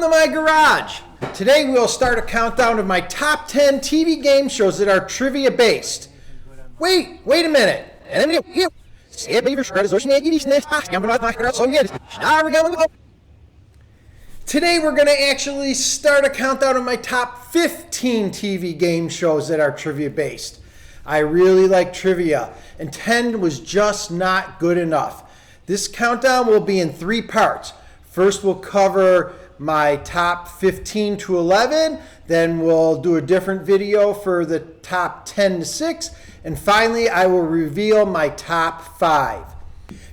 Welcome to my garage. Today we'll start a countdown of my top 10 TV game shows that are trivia based. Wait a minute. Today we're going to actually start a countdown of my top 15 TV game shows that are trivia based. I really like trivia, and 10 was just not good enough. This countdown will be in 3 parts. First we'll cover my top 15 to 11, then we'll do a different video for the top 10 to 6, and finally I will reveal my top 5.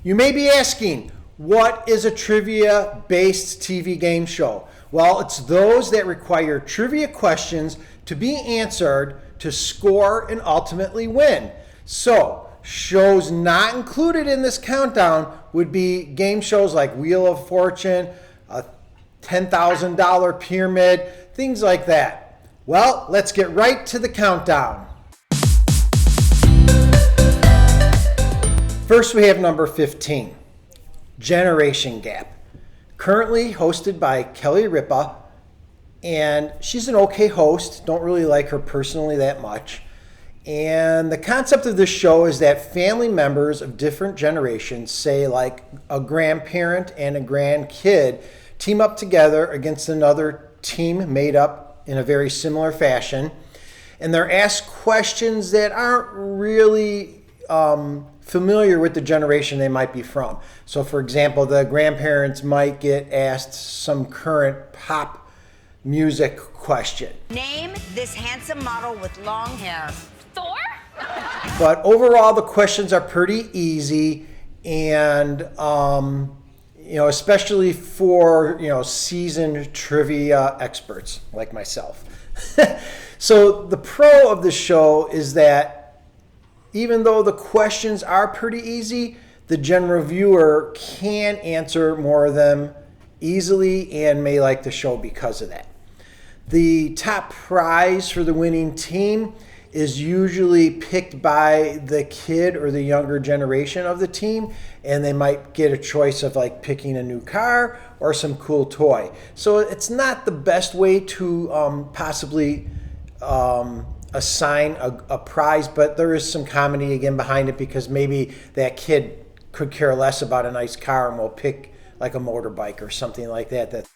You may be asking, what is a trivia-based TV game show? Well, it's those that require trivia questions to be answered to score and ultimately win. So, shows not included in this countdown would be game shows like Wheel of Fortune, a $10,000 pyramid, things like that. Well, let's get right to the countdown. First, we have number 15, Generation Gap. Currently hosted by Kelly Ripa, and she's an okay host. Don't really like her personally that much. And the concept of this show is that family members of different generations, say like a grandparent and a grandkid, team up together against another team made up in a very similar fashion. And they're asked questions that aren't really familiar with the generation they might be from. So for example, the grandparents might get asked some current pop music question. Name this handsome model with long hair. Thor? But overall, the questions are pretty easy, and especially for seasoned trivia experts like myself. So the pro of the show is that even though the questions are pretty easy, the general viewer can answer more of them easily and may like the show because of that. The top prize for the winning team is usually picked by the kid or the younger generation of the team, and they might get a choice of like picking a new car or some cool toy. So it's not the best way to possibly assign a prize, but there is some comedy again behind it because maybe that kid could care less about a nice car and will pick like a motorbike or something like that.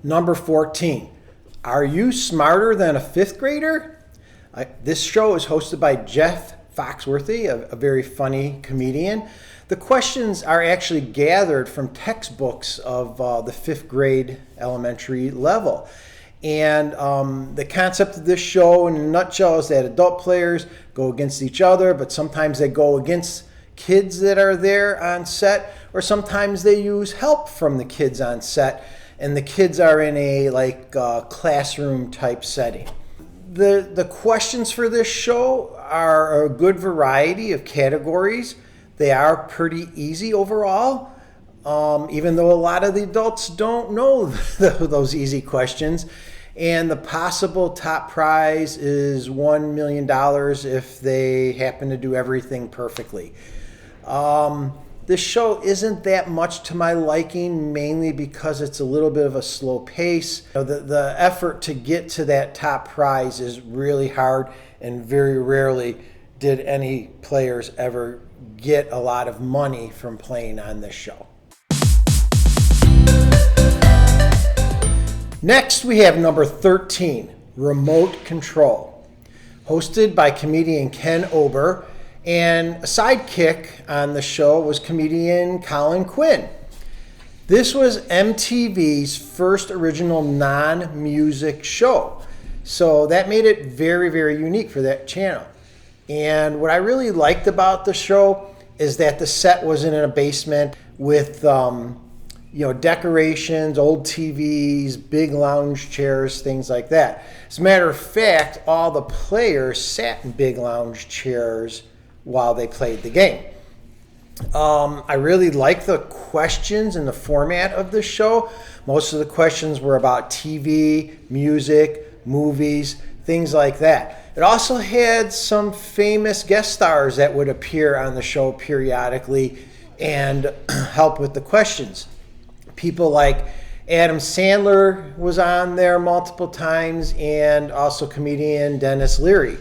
Number 14, are you smarter than a 5th grader? This show is hosted by Jeff Foxworthy, a very funny comedian. The questions are actually gathered from textbooks of the 5th grade elementary level. And the concept of this show in a nutshell is that adult players go against each other, but sometimes they go against kids that are there on set, or sometimes they use help from the kids on set. And the kids are in a classroom type setting. The questions for this show are a good variety of categories. They are pretty easy overall, even though a lot of the adults don't know those easy questions. And the possible top prize is $1 million if they happen to do everything perfectly. This show isn't that much to my liking, mainly because it's a little bit of a slow pace. The effort to get to that top prize is really hard, and very rarely did any players ever get a lot of money from playing on this show. Next, we have number 13, Remote Control, hosted by comedian Ken Ober. And a sidekick on the show was comedian Colin Quinn. This was MTV's first original non-music show. So that made it very, very unique for that channel. And what I really liked about the show is that the set was in a basement with decorations, old TVs, big lounge chairs, things like that. As a matter of fact, all the players sat in big lounge chairs while they played the game. I really like the questions and the format of the show. Most of the questions were about TV, music, movies, things like that. It also had some famous guest stars that would appear on the show periodically and help with the questions. People like Adam Sandler was on there multiple times, and also comedian Dennis Leary.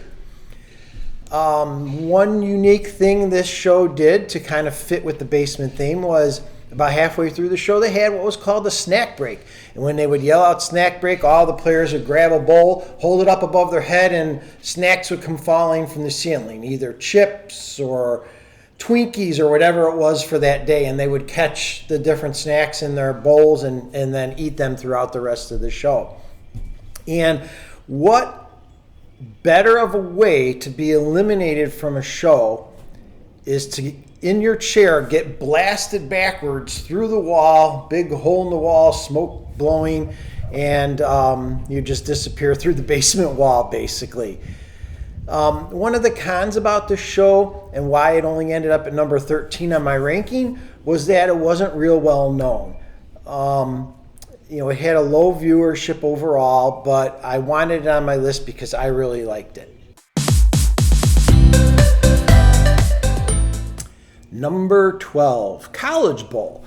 One unique thing this show did to kind of fit with the basement theme was about halfway through the show, they had what was called the snack break. And when they would yell out snack break, all the players would grab a bowl, hold it up above their head, and snacks would come falling from the ceiling, either chips or Twinkies or whatever it was for that day. And they would catch the different snacks in their bowls and then eat them throughout the rest of the show. And what better of a way to be eliminated from a show is to, in your chair, get blasted backwards through the wall, big hole in the wall, smoke blowing, and you just disappear through the basement wall, basically. One of the cons about this show and why it only ended up at number 13 on my ranking was that it wasn't real well known. It had a low viewership overall, but I wanted it on my list because I really liked it. Number 12, College Bowl.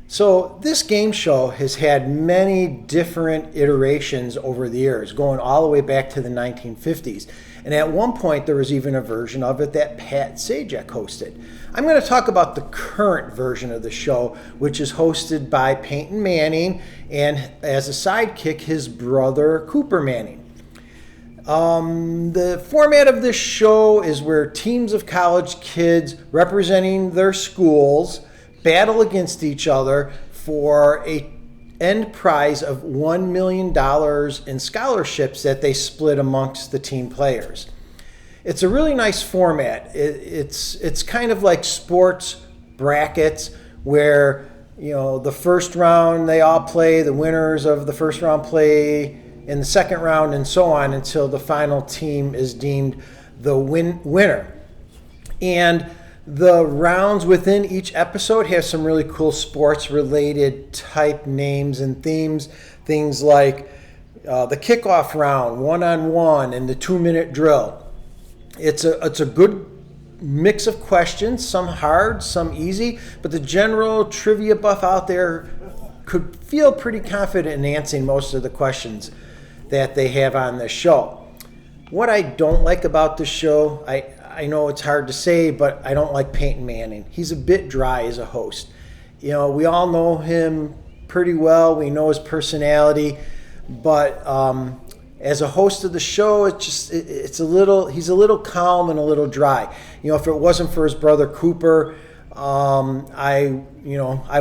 So this game show has had many different iterations over the years, going all the way back to the 1950s. And at one point, there was even a version of it that Pat Sajak hosted. I'm going to talk about the current version of the show, which is hosted by Peyton Manning and, as a sidekick, his brother Cooper Manning. The format of this show is where teams of college kids representing their schools battle against each other for a end prize of $1 million in scholarships that they split amongst the team players. It's a really nice format. It's kind of like sports brackets where, the first round they all play, the winners of the first round play in the second round, and so on until the final team is deemed the winner. And the rounds within each episode have some really cool sports-related type names and themes. Things like the kickoff round, one-on-one, and the 2-minute drill. It's a good mix of questions, some hard, some easy, but the general trivia buff out there could feel pretty confident in answering most of the questions that they have on this show. What I don't like about this show, I know it's hard to say, but I don't like Peyton Manning. He's a bit dry as a host. We all know him pretty well. We know his personality, but as a host of the show, he's a little calm and a little dry. If it wasn't for his brother Cooper, I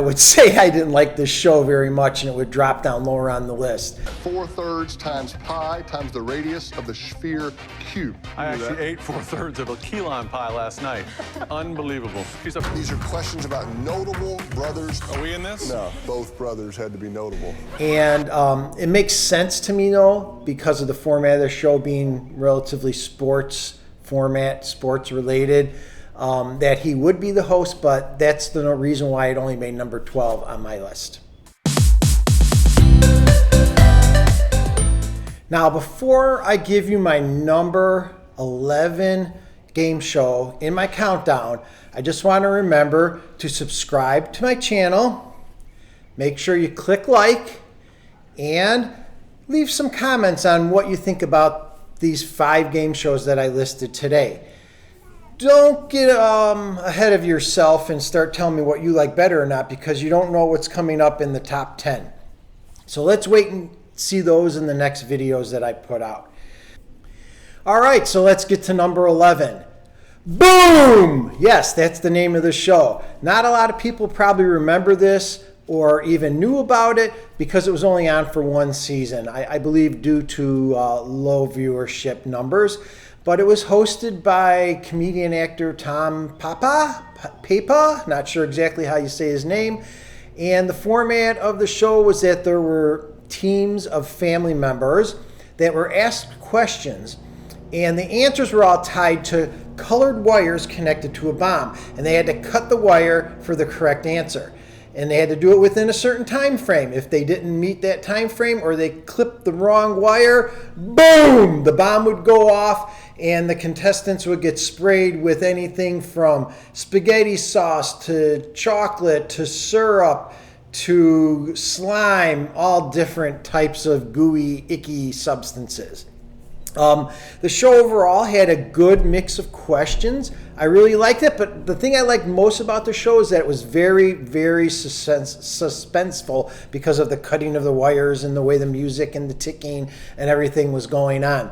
would say I didn't like this show very much, and it would drop down lower on the list. 4/3 times pi times the radius of the sphere cube. I actually ate 4/3 of a key lime pie last night. Unbelievable. These are questions about notable brothers. Are we in this? No, both brothers had to be notable. And it makes sense to me, though, because of the format of the show being relatively sports related. That he would be the host, but that's the reason why it only made number 12 on my list. Now, before I give you my number 11 game show in my countdown, I just want to remember to subscribe to my channel, make sure you click like, and leave some comments on what you think about these 5 game shows that I listed today. Don't get ahead of yourself and start telling me what you like better or not, because you don't know what's coming up in the top 10. So let's wait and see those in the next videos that I put out. All right, so let's get to number 11. Boom! Yes, that's the name of the show. Not a lot of people probably remember this or even knew about it because it was only on for one season, I believe due to low viewership numbers. But it was hosted by comedian actor Tom Papa, not sure exactly how you say his name. And the format of the show was that there were teams of family members that were asked questions, and the answers were all tied to colored wires connected to a bomb, and they had to cut the wire for the correct answer. And they had to do it within a certain time frame. If they didn't meet that time frame or they clipped the wrong wire, boom, the bomb would go off and the contestants would get sprayed with anything from spaghetti sauce to chocolate to syrup to slime, all different types of gooey, icky substances. The show overall had a good mix of questions. I really liked it, but the thing I liked most about the show is that it was very, very suspenseful because of the cutting of the wires and the way the music and the ticking and everything was going on.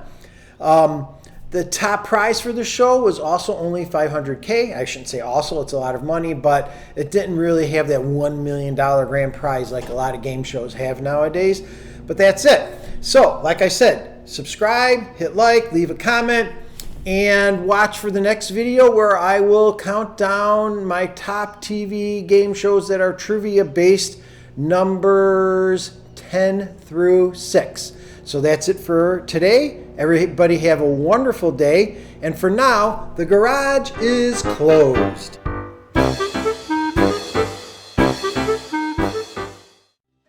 The top prize for the show was also only $500K. I shouldn't say also, it's a lot of money, but it didn't really have that $1 million grand prize like a lot of game shows have nowadays. But that's it. So, like I said, subscribe, hit like, leave a comment, and watch for the next video where I will count down my top TV game shows that are trivia based, numbers 10 through 6. So that's it for today. Everybody have a wonderful day. And for now, the garage is closed.